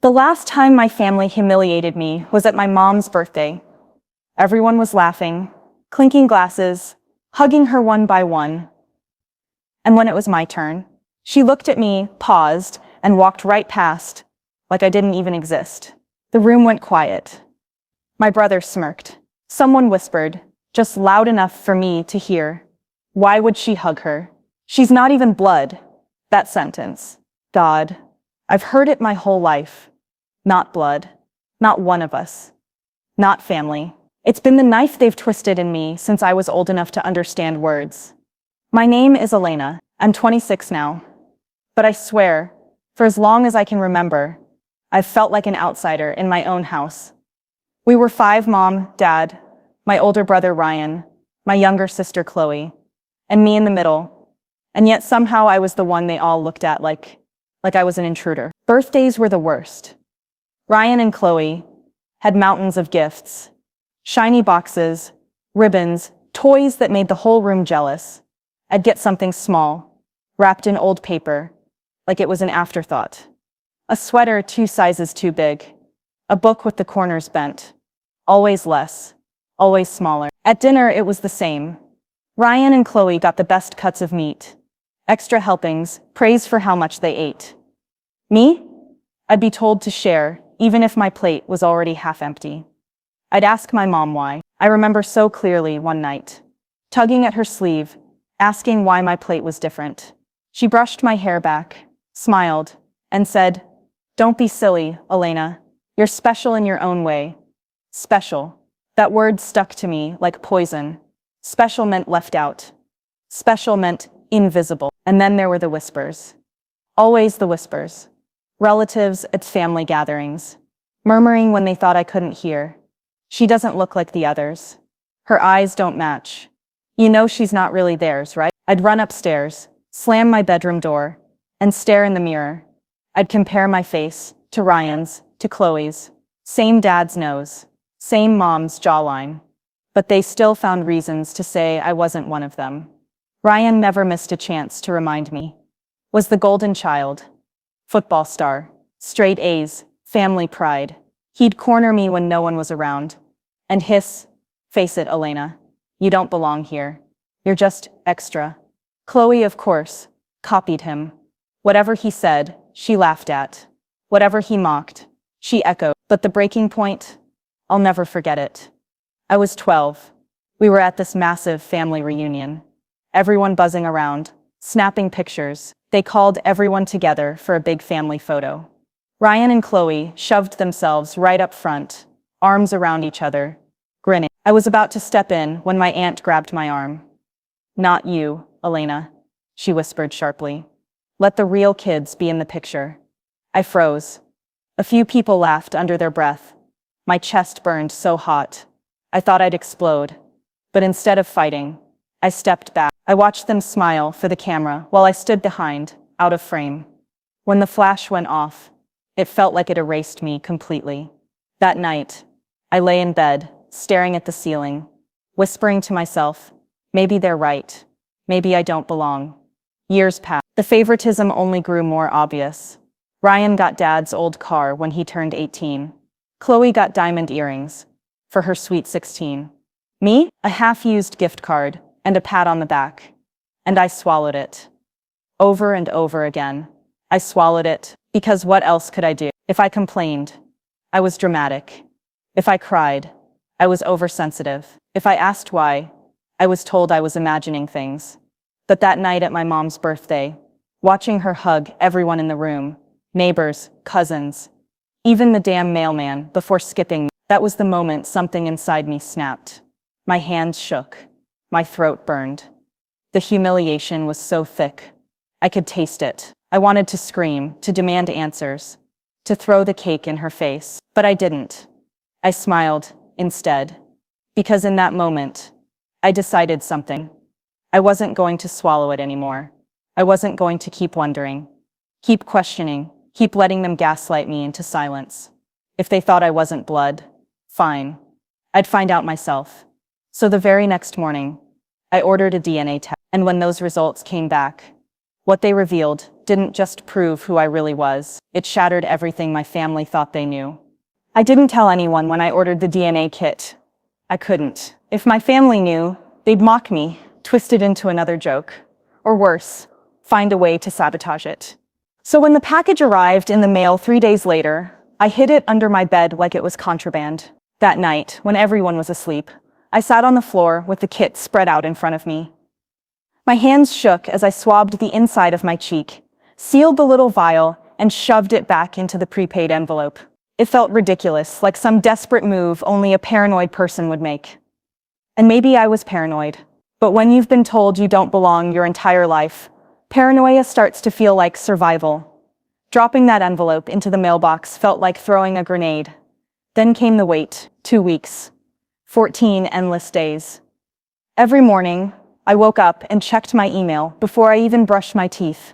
The last time my family humiliated me was at my mom's birthday. Everyone was laughing, clinking glasses, hugging her one by one. And when it was my turn, she looked at me, paused, and walked right past, like I didn't even exist. The room went quiet. My brother smirked. Someone whispered, just loud enough for me to hear, "Why would she hug her? She's not even blood." That sentence. God, I've heard it my whole life. Not blood. Not one of us. Not family. It's been the knife they've twisted in me since I was old enough to understand words. My name is Elena. I'm 26 now. But I swear, for as long as I can remember, I've felt like an outsider in my own house. We were 5: mom, dad, my older brother Ryan, my younger sister Chloe, and me in the middle. And yet somehow I was the one they all looked at like I was an intruder. Birthdays were the worst. Ryan and Chloe had mountains of gifts, shiny boxes, ribbons, toys that made the whole room jealous. I'd get something small, wrapped in old paper, like it was an afterthought. A sweater 2 sizes too big, a book with the corners bent, always less, always smaller. At dinner it was the same. Ryan and Chloe got the best cuts of meat, extra helpings, praise for how much they ate. Me? I'd be told to share, even if my plate was already half empty. I'd ask my mom why. I remember so clearly one night, tugging at her sleeve, asking why my plate was different. She brushed my hair back, smiled, and said, "Don't be silly, Elena. You're special in your own way." Special. That word stuck to me like poison. Special meant left out. Special meant invisible. And then there were the whispers. Always the whispers. Relatives at family gatherings, murmuring when they thought I couldn't hear. "She doesn't look like the others. Her eyes don't match. You know she's not really theirs, right?" I'd run upstairs, slam my bedroom door, and stare in the mirror. I'd compare my face to Ryan's, to Chloe's. Same dad's nose, same mom's jawline. But they still found reasons to say I wasn't one of them. Ryan never missed a chance to remind me. Was the golden child. Football star, straight A's, family pride. He'd corner me when no one was around, and hiss, "Face it, Elena, you don't belong here. You're just extra." Chloe, of course, copied him. Whatever he said, she laughed at. Whatever he mocked, she echoed. But the breaking point? I'll never forget it. I was 12. We were at this massive family reunion. Everyone buzzing around, snapping pictures. They called everyone together for a big family photo. Ryan and Chloe shoved themselves right up front, arms around each other, grinning. I was about to step in when my aunt grabbed my arm. "Not you, Elena," she whispered sharply. "Let the real kids be in the picture." I froze. A few people laughed under their breath. My chest burned so hot. I thought I'd explode. But instead of fighting, I stepped back. I watched them smile for the camera while I stood behind, out of frame. When the flash went off, it felt like it erased me completely. That night, I lay in bed, staring at the ceiling, whispering to myself, maybe they're right. Maybe I don't belong. Years passed. The favoritism only grew more obvious. Ryan got dad's old car when he turned 18. Chloe got diamond earrings for her sweet 16. Me? A half-used gift card and a pat on the back. And I swallowed it. Over and over again. I swallowed it, because what else could I do? If I complained, I was dramatic. If I cried, I was oversensitive. If I asked why, I was told I was imagining things. But that night at my mom's birthday, watching her hug everyone in the room, neighbors, cousins, even the damn mailman, before skipping, that was the moment something inside me snapped. My hands shook. My throat burned. The humiliation was so thick. I could taste it. I wanted to scream, to demand answers, to throw the cake in her face. But I didn't. I smiled, instead. Because in that moment, I decided something. I wasn't going to swallow it anymore. I wasn't going to keep wondering, keep questioning, keep letting them gaslight me into silence. If they thought I wasn't blood, fine. I'd find out myself. So the very next morning, I ordered a DNA test, and when those results came back, what they revealed didn't just prove who I really was, it shattered everything my family thought they knew. I didn't tell anyone when I ordered the DNA kit. I couldn't. If my family knew, they'd mock me, twist it into another joke. Or worse, find a way to sabotage it. So when the package arrived in the mail 3 days later, I hid it under my bed like it was contraband. That night, when everyone was asleep, I sat on the floor with the kit spread out in front of me. My hands shook as I swabbed the inside of my cheek, sealed the little vial, and shoved it back into the prepaid envelope. It felt ridiculous, like some desperate move only a paranoid person would make. And maybe I was paranoid. But when you've been told you don't belong your entire life, paranoia starts to feel like survival. Dropping that envelope into the mailbox felt like throwing a grenade. Then came the wait, 2 weeks. 14 endless days. Every morning, I woke up and checked my email before I even brushed my teeth.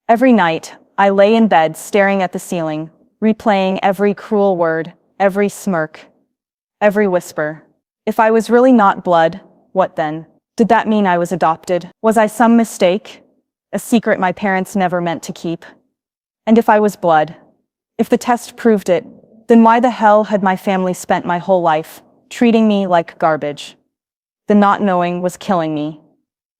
Every night, I lay in bed staring at the ceiling, replaying every cruel word, every smirk, every whisper. If I was really not blood, what then? Did that mean I was adopted? Was I some mistake? A secret my parents never meant to keep? And if I was blood, if the test proved it, then why the hell had my family spent my whole life treating me like garbage? The not knowing was killing me.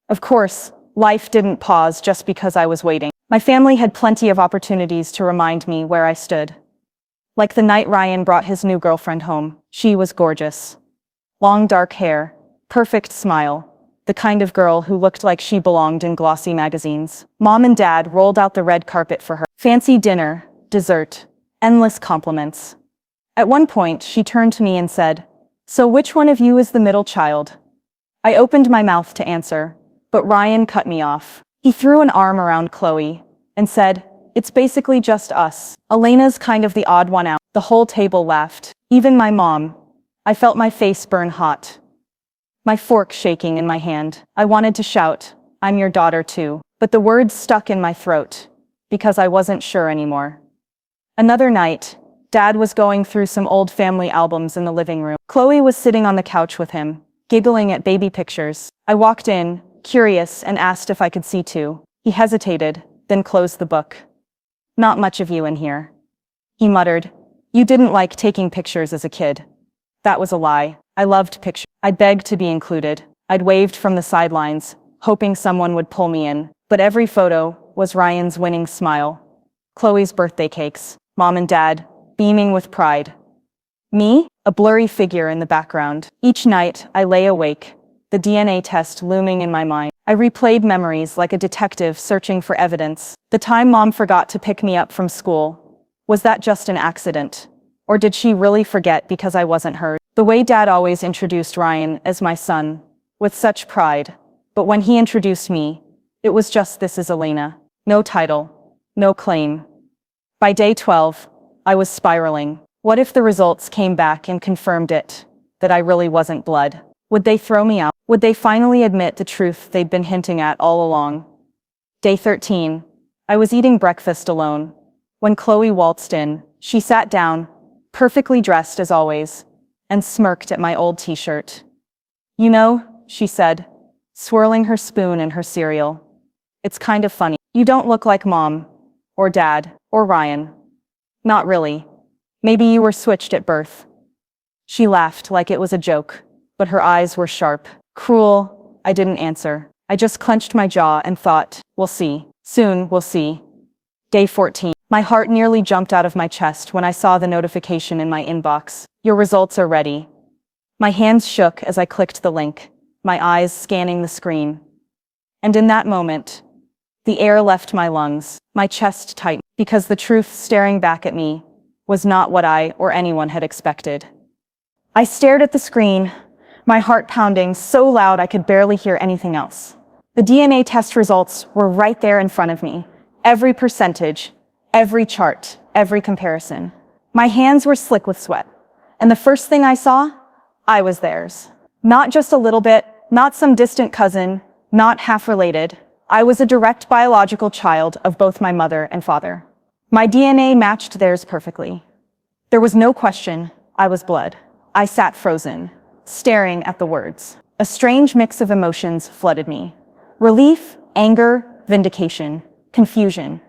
Of course, life didn't pause just because I was waiting. My family had plenty of opportunities to remind me where I stood. Like the night Ryan brought his new girlfriend home. She was gorgeous. Long dark hair, perfect smile, the kind of girl who looked like she belonged in glossy magazines. Mom and Dad rolled out the red carpet for her. Fancy dinner, dessert, endless compliments. At one point, she turned to me and said, "So which one of you is the middle child?" I opened my mouth to answer, but Ryan cut me off. He threw an arm around Chloe and said, "It's basically just us. Elena's kind of the odd one out." The whole table laughed, even my mom. I felt my face burn hot, my fork shaking in my hand. I wanted to shout, "I'm your daughter too," but the words stuck in my throat because I wasn't sure anymore. Another night, Dad was going through some old family albums in the living room. Chloe was sitting on the couch with him, giggling at baby pictures. I walked in, curious, and asked if I could see too. He hesitated, then closed the book. "Not much of you in here," he muttered. "You didn't like taking pictures as a kid." That was a lie. I loved pictures. I'd begged to be included. I'd waved from the sidelines, hoping someone would pull me in. But every photo was Ryan's winning smile, Chloe's birthday cakes, Mom and Dad, beaming with pride. Me, a blurry figure in the background. Each night, I lay awake, the DNA test looming in my mind. I replayed memories like a detective searching for evidence. The time Mom forgot to pick me up from school. Was that just an accident? Or did she really forget because I wasn't hers? The way Dad always introduced Ryan as my son, with such pride. But when he introduced me, it was just, "This is Elena." No title, no claim. By day 12, I was spiraling. What if the results came back and confirmed it, that I really wasn't blood? Would they throw me out? Would they finally admit the truth they'd been hinting at all along? Day 13, I was eating breakfast alone. When Chloe waltzed in, she sat down, perfectly dressed as always, and smirked at my old t-shirt. "You know," she said, swirling her spoon in her cereal, "it's kind of funny. You don't look like Mom, or Dad, or Ryan." "Not really. Maybe you were switched at birth." She laughed like it was a joke, but her eyes were sharp. Cruel. I didn't answer. I just clenched my jaw and thought, "We'll see. Soon, we'll see." Day 14. My heart nearly jumped out of my chest when I saw the notification in my inbox. "Your results are ready." My hands shook as I clicked the link, my eyes scanning the screen. And in that moment, the air left my lungs, my chest tightened, because the truth staring back at me was not what I or anyone had expected. I stared at the screen, my heart pounding so loud I could barely hear anything else. The DNA test results were right there in front of me. Every percentage, every chart, every comparison. My hands were slick with sweat. And the first thing I saw, I was theirs. Not just a little bit, not some distant cousin, not half related. I was a direct biological child of both my mother and father. My DNA matched theirs perfectly. There was no question, I was blood. I sat frozen, staring at the words. A strange mix of emotions flooded me. Relief, anger, vindication, confusion.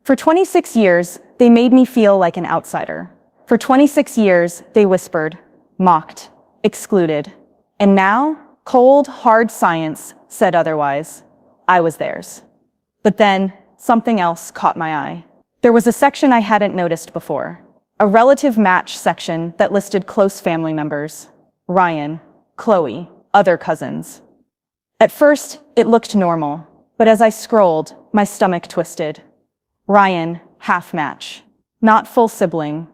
For 26 years, they made me feel like an outsider. For 26 years, they whispered, mocked, excluded. And now, cold, hard science said otherwise. I was theirs. But then, something else caught my eye. There was a section I hadn't noticed before. A relative match section that listed close family members. Ryan, Chloe, other cousins. At first, it looked normal, but as I scrolled, my stomach twisted. Ryan, half match. Not full sibling.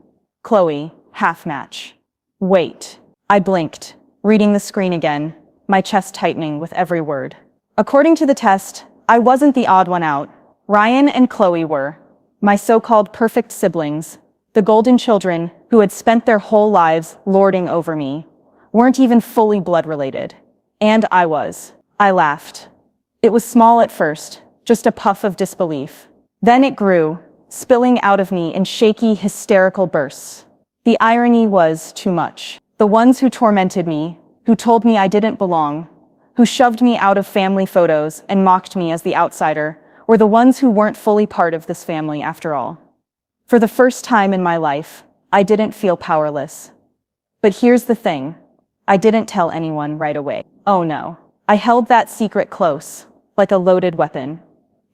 Chloe, half match. Wait. I blinked, reading the screen again, my chest tightening with every word. According to the test, I wasn't the odd one out. Ryan and Chloe were. My so-called perfect siblings, the golden children who had spent their whole lives lording over me, weren't even fully blood-related. And I was. I laughed. It was small at first, just a puff of disbelief. Then it grew, spilling out of me in shaky, hysterical bursts. The irony was too much. The ones who tormented me, who told me I didn't belong, who shoved me out of family photos and mocked me as the outsider, were the ones who weren't fully part of this family after all. For the first time in my life, I didn't feel powerless. But here's the thing. I didn't tell anyone right away. Oh no. I held that secret close, like a loaded weapon.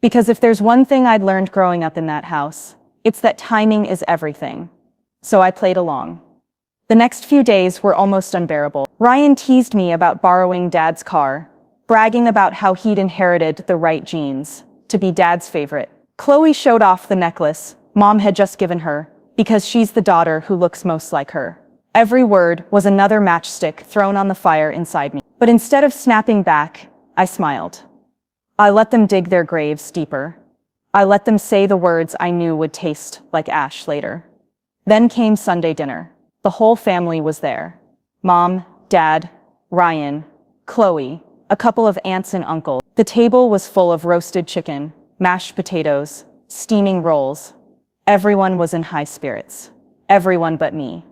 Because if there's one thing I'd learned growing up in that house, it's that timing is everything. So I played along. The next few days were almost unbearable. Ryan teased me about borrowing Dad's car, bragging about how he'd inherited the right genes to be Dad's favorite. Chloe showed off the necklace Mom had just given her because she's the daughter who looks most like her. Every word was another matchstick thrown on the fire inside me. But instead of snapping back, I smiled. I let them dig their graves deeper. I let them say the words I knew would taste like ash later. Then came Sunday dinner. The whole family was there. Mom, Dad, Ryan, Chloe, a couple of aunts and uncles. The table was full of roasted chicken, mashed potatoes, steaming rolls. Everyone was in high spirits. Everyone but me.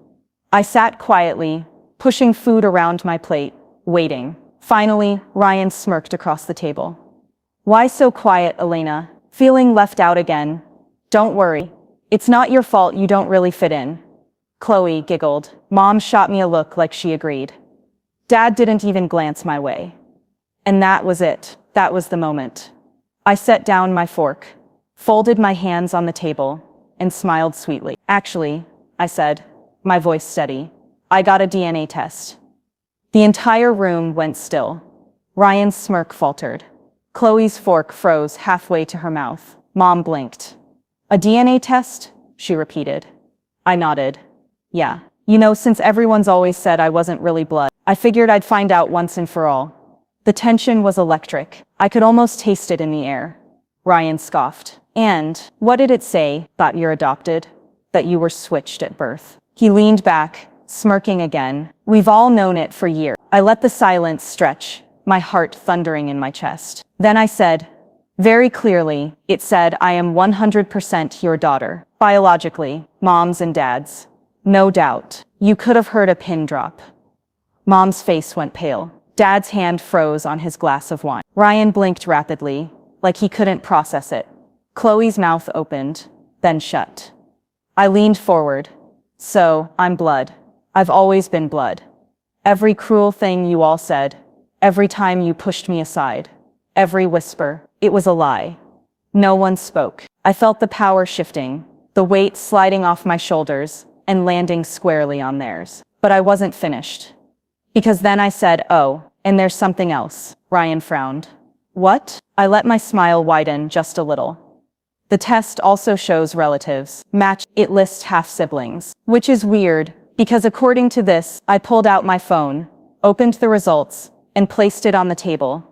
I sat quietly, pushing food around my plate, waiting. Finally, Ryan smirked across the table. Why so quiet, Elena? Feeling left out again? Don't worry. It's not your fault you don't really fit in. Chloe giggled. Mom shot me a look like she agreed. Dad didn't even glance my way. And that was it. That was the moment. I set down my fork, folded my hands on the table, and smiled sweetly. Actually, I said, my voice steady, I got a DNA test. The entire room went still. Ryan's smirk faltered. Chloe's fork froze halfway to her mouth. Mom blinked. A DNA test? She repeated. I nodded. Yeah. You know, since everyone's always said I wasn't really blood, I figured I'd find out once and for all. The tension was electric. I could almost taste it in the air. Ryan scoffed. And what did it say? That you're adopted? That you were switched at birth? He leaned back, smirking again. We've all known it for years. I let the silence stretch, my heart thundering in my chest. Then I said, very clearly, it said I am 100% your daughter. Biologically, Mom's and Dad's. No doubt. You could have heard a pin drop. Mom's face went pale. Dad's hand froze on his glass of wine. Ryan blinked rapidly, like he couldn't process it. Chloe's mouth opened, then shut. I leaned forward. So, I'm blood. I've always been blood. Every cruel thing you all said, every time you pushed me aside, every whisper, it was a lie. No one spoke. I felt the power shifting, the weight sliding off my shoulders and landing squarely on theirs. But I wasn't finished. Because then I said, oh, and there's something else. Ryan frowned. What? I let my smile widen just a little. The test also shows relatives. Match, it lists half-siblings. Which is weird, because according to this, I pulled out my phone, opened the results, and placed it on the table.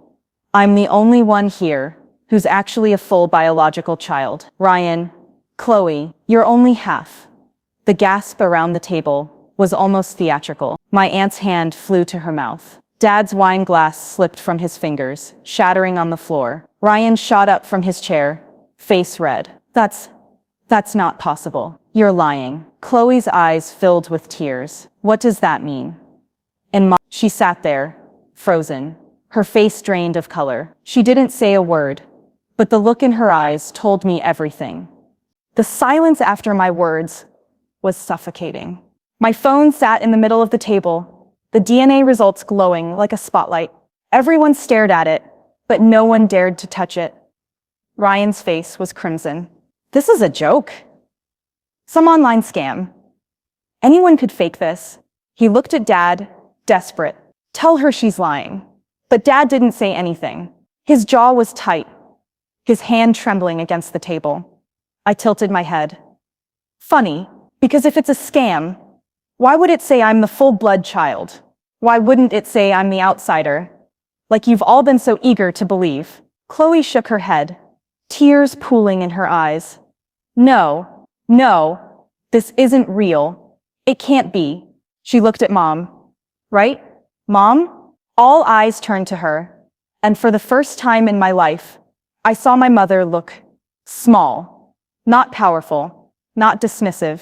I'm the only one here who's actually a full biological child. Ryan, Chloe, you're only half. The gasp around the table was almost theatrical. My aunt's hand flew to her mouth. Dad's wine glass slipped from his fingers, shattering on the floor. Ryan shot up from his chair, face red. That's not possible. You're lying. Chloe's eyes filled with tears. What does that mean? And she sat there, frozen, her face drained of color. She didn't say a word, but the look in her eyes told me everything. The silence after my words was suffocating. My phone sat in the middle of the table, the DNA results glowing like a spotlight. Everyone stared at it, but no one dared to touch it. Ryan's face was crimson. This is a joke. Some online scam. Anyone could fake this. He looked at Dad, desperate. Tell her she's lying. But Dad didn't say anything. His jaw was tight, his hand trembling against the table. I tilted my head. Funny, because if it's a scam, why would it say I'm the full-blood child? Why wouldn't it say I'm the outsider? Like you've all been so eager to believe. Chloe shook her head, tears pooling in her eyes. No, this isn't real. It can't be. She looked at Mom. Right? Mom? All eyes turned to her, and for the first time in my life, I saw my mother look small, not powerful, not dismissive,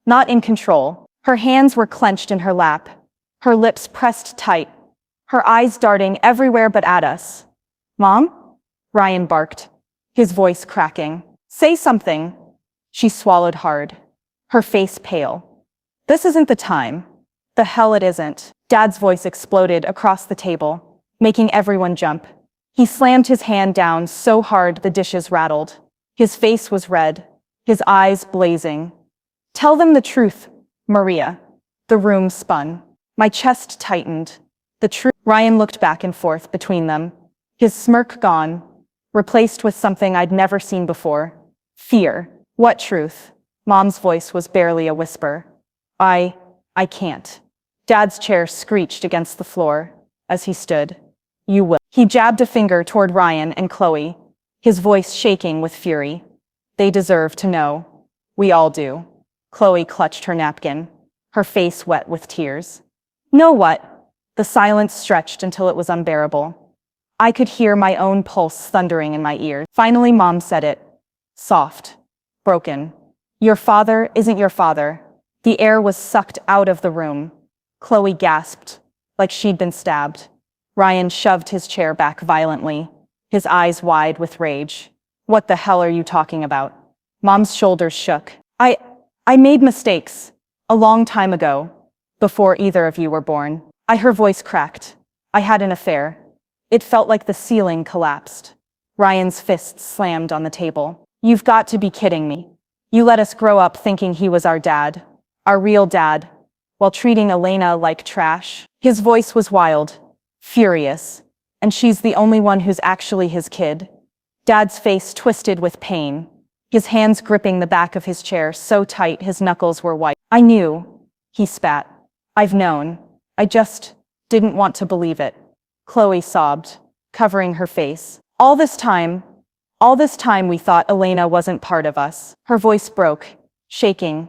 not in control. Her hands were clenched in her lap, her lips pressed tight, her eyes darting everywhere but at us. Mom? Ryan barked, his voice cracking. Say something. She swallowed hard, her face pale. This isn't the time. The hell it isn't. Dad's voice exploded across the table, making everyone jump. He slammed his hand down so hard the dishes rattled. His face was red, his eyes blazing. Tell them the truth, Maria. The room spun. My chest tightened. The truth. Ryan looked back and forth between them, his smirk gone, replaced with something I'd never seen before. Fear. What truth? Mom's voice was barely a whisper. I can't. Dad's chair screeched against the floor as he stood. You will. He jabbed a finger toward Ryan and Chloe, his voice shaking with fury. They deserve to know. We all do. Chloe clutched her napkin, her face wet with tears. Know what? The silence stretched until it was unbearable. I could hear my own pulse thundering in my ears. Finally, Mom said it. Soft. Broken. Your father isn't your father. The air was sucked out of the room. Chloe gasped, like she'd been stabbed. Ryan shoved his chair back violently, his eyes wide with rage. What the hell are you talking about? Mom's shoulders shook. I made mistakes. A long time ago. Before either of you were born. Her voice cracked. I had an affair. It felt like the ceiling collapsed. Ryan's fists slammed on the table. You've got to be kidding me. You let us grow up thinking he was our dad. Our real dad. While treating Elena like trash. His voice was wild. Furious. And she's the only one who's actually his kid. Dad's face twisted with pain, his hands gripping the back of his chair so tight his knuckles were white. I knew, he spat. I've known. I just didn't want to believe it. Chloe sobbed, covering her face. All this time we thought Elena wasn't part of us. Her voice broke, shaking.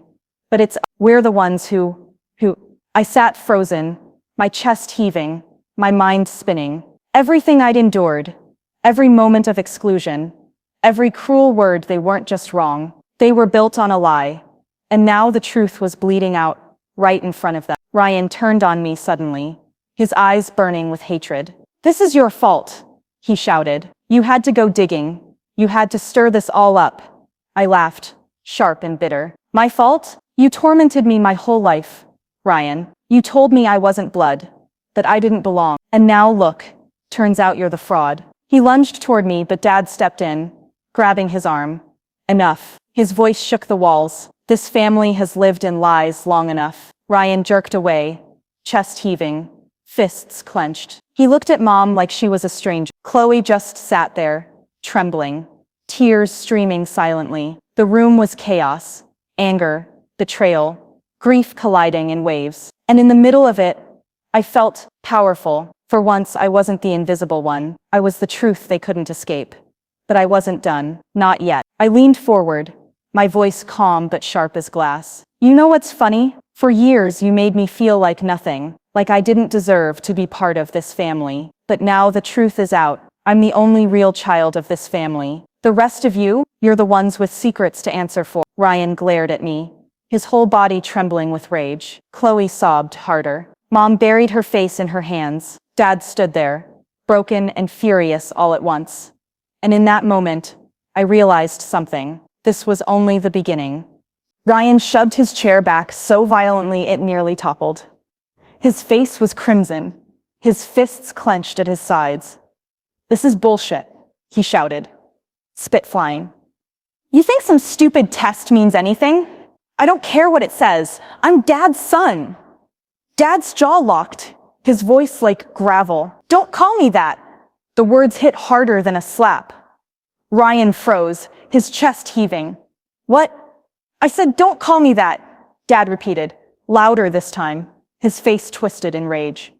But we're the ones who. I sat frozen, my chest heaving, my mind spinning. Everything I'd endured, every moment of exclusion, every cruel word, they weren't just wrong. They were built on a lie. And now the truth was bleeding out, right in front of them. Ryan turned on me suddenly, his eyes burning with hatred. This is your fault, he shouted. You had to go digging. You had to stir this all up. I laughed, sharp and bitter. My fault? You tormented me my whole life, Ryan. You told me I wasn't blood, that I didn't belong. And now look, turns out you're the fraud. He lunged toward me, but Dad stepped in, grabbing his arm. Enough. His voice shook the walls. This family has lived in lies long enough. Ryan jerked away, chest heaving, fists clenched. He looked at Mom like she was a stranger. Chloe just sat there, trembling, tears streaming silently. The room was chaos, anger, betrayal, grief colliding in waves. And in the middle of it, I felt powerful. For once, I wasn't the invisible one. I was the truth they couldn't escape. But I wasn't done. Not yet. I leaned forward, my voice calm but sharp as glass. You know what's funny? For years, you made me feel like nothing, like I didn't deserve to be part of this family. But now the truth is out. I'm the only real child of this family. The rest of you, you're the ones with secrets to answer for. Ryan glared at me, his whole body trembling with rage. Chloe sobbed harder. Mom buried her face in her hands. Dad stood there, broken and furious all at once. And in that moment, I realized something. This was only the beginning. Ryan shoved his chair back so violently it nearly toppled. His face was crimson, his fists clenched at his sides. "This is bullshit," he shouted, spit flying. "You think some stupid test means anything? I don't care what it says. I'm Dad's son." Dad's jaw locked, his voice like gravel. "Don't call me that." The words hit harder than a slap. Ryan froze, his chest heaving. "What?" "I said, don't call me that," Dad repeated, louder this time, his face twisted in rage.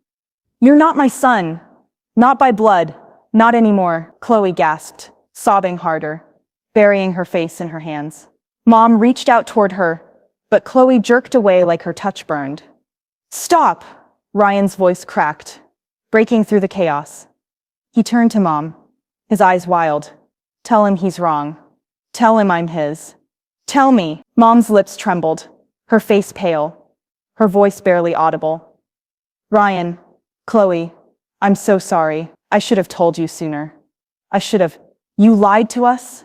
"You're not my son. Not by blood. Not anymore," Chloe gasped, sobbing harder, burying her face in her hands. Mom reached out toward her, but Chloe jerked away like her touch burned. "Stop!" Ryan's voice cracked, breaking through the chaos. He turned to Mom, his eyes wild. "Tell him he's wrong. Tell him I'm his. Tell me." Mom's lips trembled, her face pale, her voice barely audible. "Ryan, Chloe, I'm so sorry. I should have told you sooner. I should have. You lied to us?"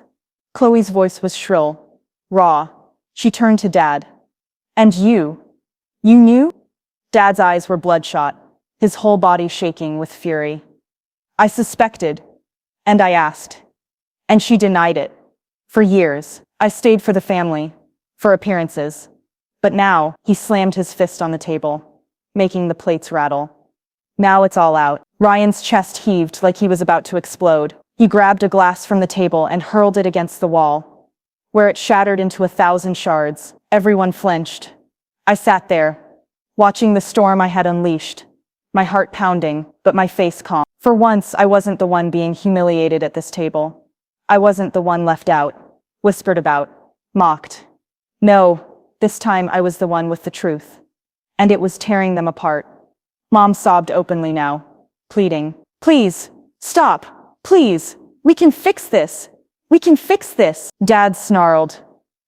Chloe's voice was shrill, raw. She turned to Dad. "And you knew?" Dad's eyes were bloodshot, his whole body shaking with fury. "I suspected, and I asked, and she denied it. For years, I stayed for the family, for appearances. But now," he slammed his fist on the table, making the plates rattle. "Now it's all out." Ryan's chest heaved like he was about to explode. He grabbed a glass from the table and hurled it against the wall, where it shattered into 1,000 shards. Everyone flinched. I sat there, watching the storm I had unleashed, my heart pounding, but my face calm. For once, I wasn't the one being humiliated at this table. I wasn't the one left out, whispered about, mocked. No, this time I was the one with the truth. And it was tearing them apart. Mom sobbed openly now, pleading, "Please, stop, please, we can fix this. We can fix this." Dad snarled,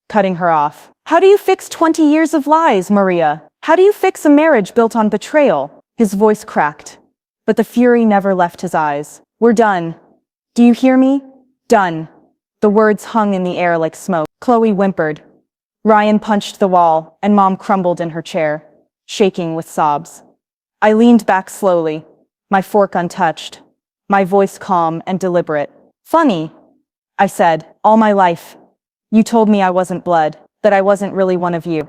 cutting her off. "How do you fix 20 years of lies, Maria? How do you fix a marriage built on betrayal?" His voice cracked, but the fury never left his eyes. "We're done. Do you hear me? Done." The words hung in the air like smoke. Chloe whimpered. Ryan punched the wall, and Mom crumbled in her chair, shaking with sobs. I leaned back slowly, my fork untouched, my voice calm and deliberate. "Funny," I said, "all my life. You told me I wasn't blood, that I wasn't really one of you.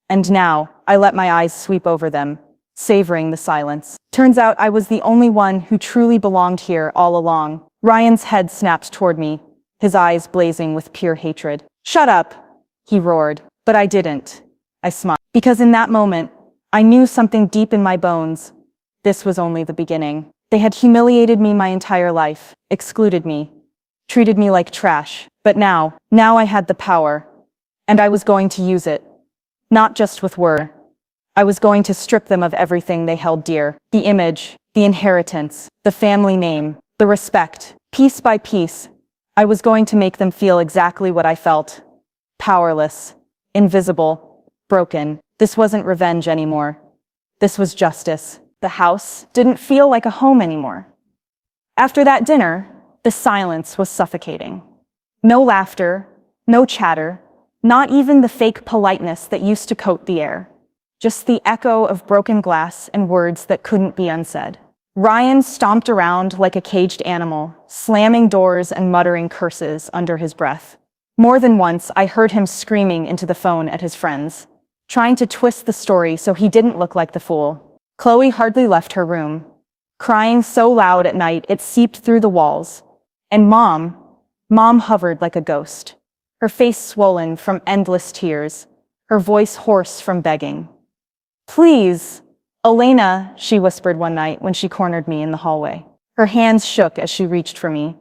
And now, I let my eyes sweep over them, savoring the silence. Turns out I was the only one who truly belonged here all along." Ryan's head snapped toward me, his eyes blazing with pure hatred. "Shut up," he roared. But I didn't. I smiled. Because in that moment, I knew something deep in my bones. This was only the beginning. They had humiliated me my entire life, excluded me, treated me like trash. But now I had the power, and I was going to use it. Not just with words. I was going to strip them of everything they held dear. The image, the inheritance, the family name, the respect. Piece by piece, I was going to make them feel exactly what I felt. Powerless, invisible, broken. This wasn't revenge anymore. This was justice. The house didn't feel like a home anymore. After that dinner, the silence was suffocating. No laughter, no chatter, not even the fake politeness that used to coat the air. Just the echo of broken glass and words that couldn't be unsaid. Ryan stomped around like a caged animal, slamming doors and muttering curses under his breath. More than once, I heard him screaming into the phone at his friends, trying to twist the story so he didn't look like the fool. Chloe hardly left her room, crying so loud at night it seeped through the walls. And Mom hovered like a ghost, her face swollen from endless tears, her voice hoarse from begging. "Please, Elena," she whispered one night when she cornered me in the hallway. Her hands shook as she reached for me.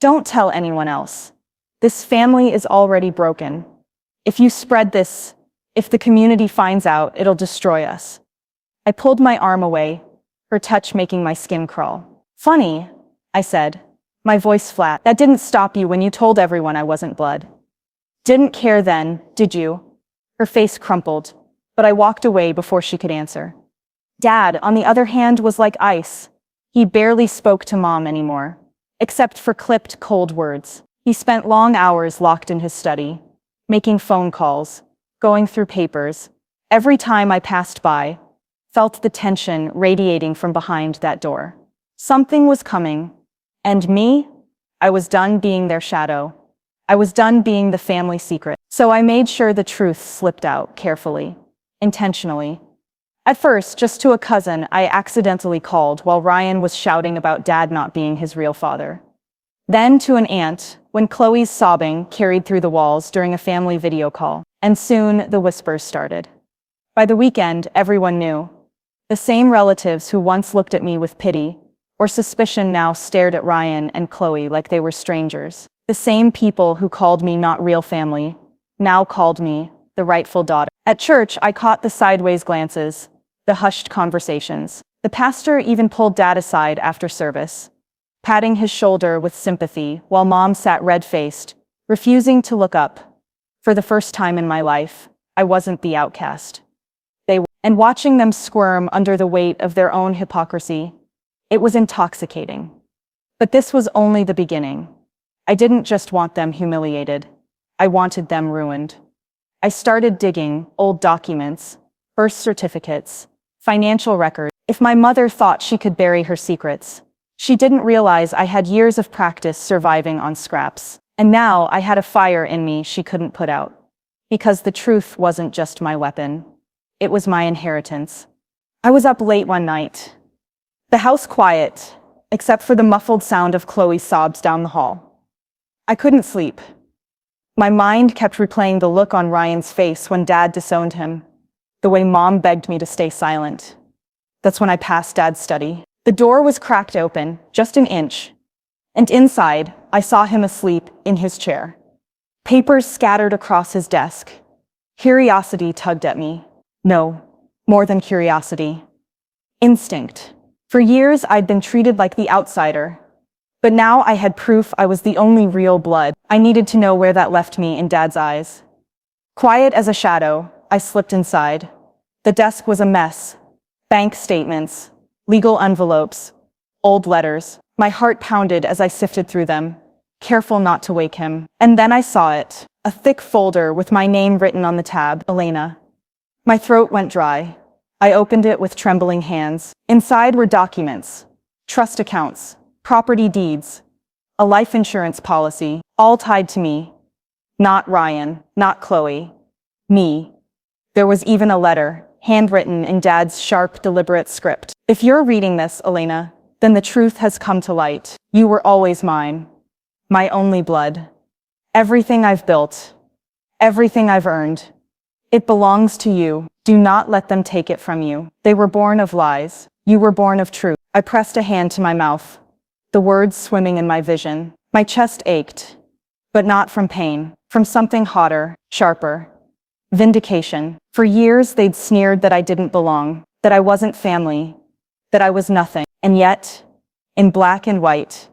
"Don't tell anyone else. This family is already broken. If you spread this, if the community finds out, it'll destroy us." I pulled my arm away, her touch making my skin crawl. "Funny," I said, my voice flat. "That didn't stop you when you told everyone I wasn't blood. Didn't care then, did you?" Her face crumpled, but I walked away before she could answer. Dad, on the other hand, was like ice. He barely spoke to Mom anymore, except for clipped, cold words. He spent long hours locked in his study, making phone calls, going through papers. Every time I passed by, felt the tension radiating from behind that door. Something was coming, and me, I was done being their shadow. I was done being the family secret. So I made sure the truth slipped out carefully, intentionally. At first, just to a cousin I accidentally called while Ryan was shouting about Dad not being his real father. Then to an aunt, when Chloe's sobbing carried through the walls during a family video call. And soon the whispers started. By the weekend, everyone knew. The same relatives who once looked at me with pity or suspicion now stared at Ryan and Chloe like they were strangers. The same people who called me not real family now called me the rightful daughter. At church, I caught the sideways glances, the hushed conversations. The pastor even pulled Dad aside after service, patting his shoulder with sympathy while Mom sat red-faced, refusing to look up. For the first time in my life, I wasn't the outcast. They were. And watching them squirm under the weight of their own hypocrisy, it was intoxicating. But this was only the beginning. I didn't just want them humiliated. I wanted them ruined. I started digging old documents, birth certificates, financial records. If my mother thought she could bury her secrets, she didn't realize I had years of practice surviving on scraps. And now I had a fire in me she couldn't put out. Because the truth wasn't just my weapon. It was my inheritance. I was up late one night. The house quiet, except for the muffled sound of Chloe's sobs down the hall. I couldn't sleep. My mind kept replaying the look on Ryan's face when Dad disowned him, the way Mom begged me to stay silent. That's when I passed Dad's study. The door was cracked open, just an inch, and inside, I saw him asleep in his chair. Papers scattered across his desk. Curiosity tugged at me. No, more than curiosity. Instinct. For years, I'd been treated like the outsider. But now I had proof I was the only real blood. I needed to know where that left me in Dad's eyes. Quiet as a shadow, I slipped inside. The desk was a mess. Bank statements, legal envelopes, old letters. My heart pounded as I sifted through them, careful not to wake him. And then I saw it, a thick folder with my name written on the tab, Elena. My throat went dry. I opened it with trembling hands. Inside were documents, trust accounts, property deeds, a life insurance policy, all tied to me. Not Ryan, not Chloe, me. There was even a letter, handwritten in Dad's sharp, deliberate script. If you're reading this, Elena, then the truth has come to light. You were always mine, my only blood. Everything I've built, everything I've earned, it belongs to you. Do not let them take it from you. They were born of lies. You were born of truth. I pressed a hand to my mouth, the words swimming in my vision. My chest ached, but not from pain, from something hotter, sharper. Vindication. For years, they'd sneered that I didn't belong, that I wasn't family, that I was nothing. And yet, in black and white,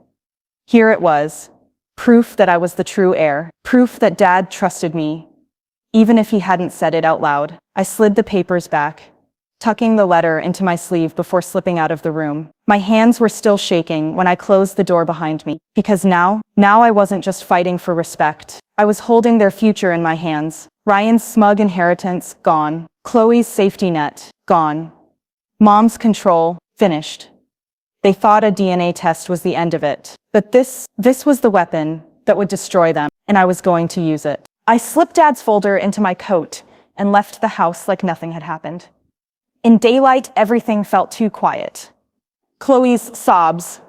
here it was, proof that I was the true heir, proof that Dad trusted me, even if he hadn't said it out loud. I slid the papers back, tucking the letter into my sleeve before slipping out of the room. My hands were still shaking when I closed the door behind me, because now I wasn't just fighting for respect. I was holding their future in my hands. Ryan's smug inheritance, gone. Chloe's safety net, gone. Mom's control, finished. They thought a DNA test was the end of it. But this was the weapon that would destroy them, and I was going to use it. I slipped Dad's folder into my coat and left the house like nothing had happened. In daylight, everything felt too quiet. Chloe's sobs,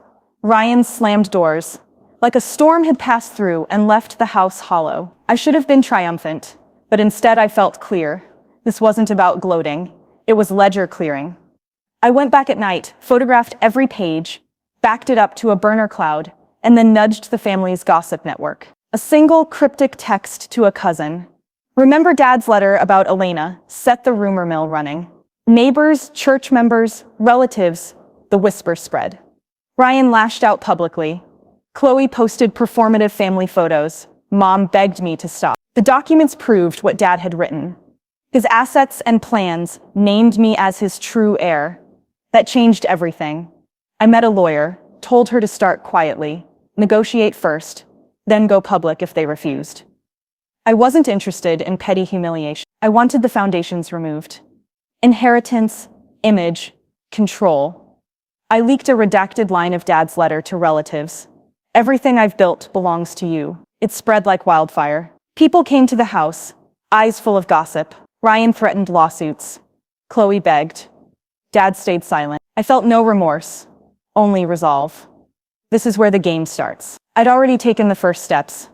Ryan's slammed doors, like a storm had passed through and left the house hollow. I should have been triumphant, but instead I felt clear. This wasn't about gloating. It was ledger clearing. I went back at night, photographed every page, backed it up to a burner cloud, and then nudged the family's gossip network. A single cryptic text to a cousin. Remember Dad's letter about Elena set the rumor mill running. Neighbors, church members, relatives, the whisper spread. Ryan lashed out publicly. Chloe posted performative family photos. Mom begged me to stop. The documents proved what Dad had written. His assets and plans named me as his true heir. That changed everything. I met a lawyer, told her to start quietly, negotiate first, then go public if they refused. I wasn't interested in petty humiliation. I wanted the foundations removed. Inheritance, image, control. I leaked a redacted line of Dad's letter to relatives. Everything I've built belongs to you. It spread like wildfire. People came to the house, eyes full of gossip. Ryan threatened lawsuits. Chloe begged. Dad stayed silent. I felt no remorse, only resolve. This is where the game starts. I'd already taken the first steps.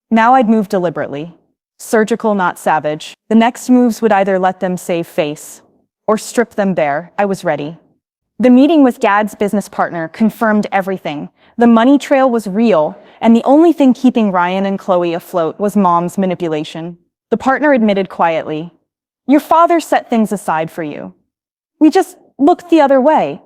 Now I'd move deliberately. Surgical, not savage. The next moves would either let them save face or strip them bare. I was ready. The meeting with Dad's business partner confirmed everything. The money trail was real, and the only thing keeping Ryan and Chloe afloat was Mom's manipulation. The partner admitted quietly, "Your father set things aside for you. We just looked the other way."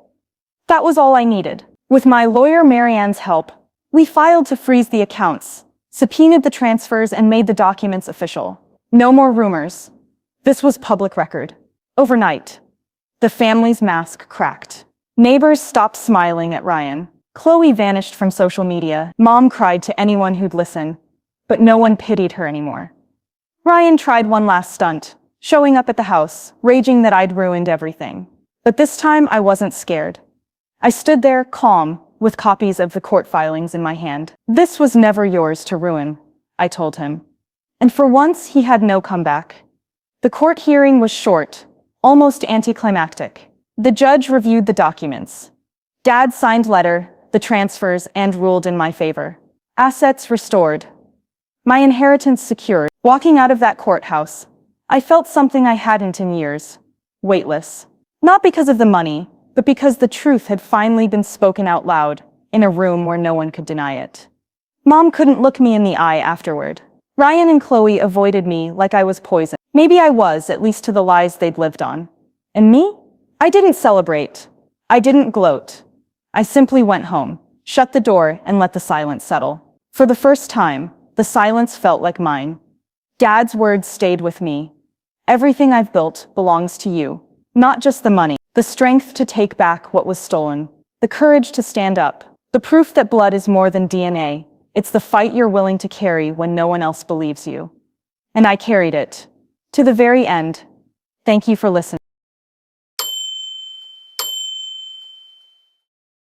That was all I needed. With my lawyer Marianne's help, we filed to freeze the accounts, subpoenaed the transfers, and made the documents official. No more rumors. This was public record. Overnight, the family's mask cracked. Neighbors stopped smiling at Ryan. Chloe vanished from social media. Mom cried to anyone who'd listen, but no one pitied her anymore. Ryan tried one last stunt, showing up at the house, raging that I'd ruined everything. But this time I wasn't scared. I stood there, calm, with copies of the court filings in my hand. "This was never yours to ruin," I told him. And for once, he had no comeback. The court hearing was short, almost anticlimactic. The judge reviewed the documents. Dad signed letter, the transfers, and ruled in my favor. Assets restored. My inheritance secured. Walking out of that courthouse, I felt something I hadn't in years. Weightless. Not because of the money, but because the truth had finally been spoken out loud, in a room where no one could deny it. Mom couldn't look me in the eye afterward. Ryan and Chloe avoided me like I was poison. Maybe I was, at least to the lies they'd lived on. And me? I didn't celebrate. I didn't gloat. I simply went home, shut the door, and let the silence settle. For the first time, the silence felt like mine. Dad's words stayed with me. Everything I've built belongs to you. Not just the money. The strength to take back what was stolen. The courage to stand up. The proof that blood is more than DNA. It's the fight you're willing to carry when no one else believes you. And I carried it. To the very end. Thank you for listening.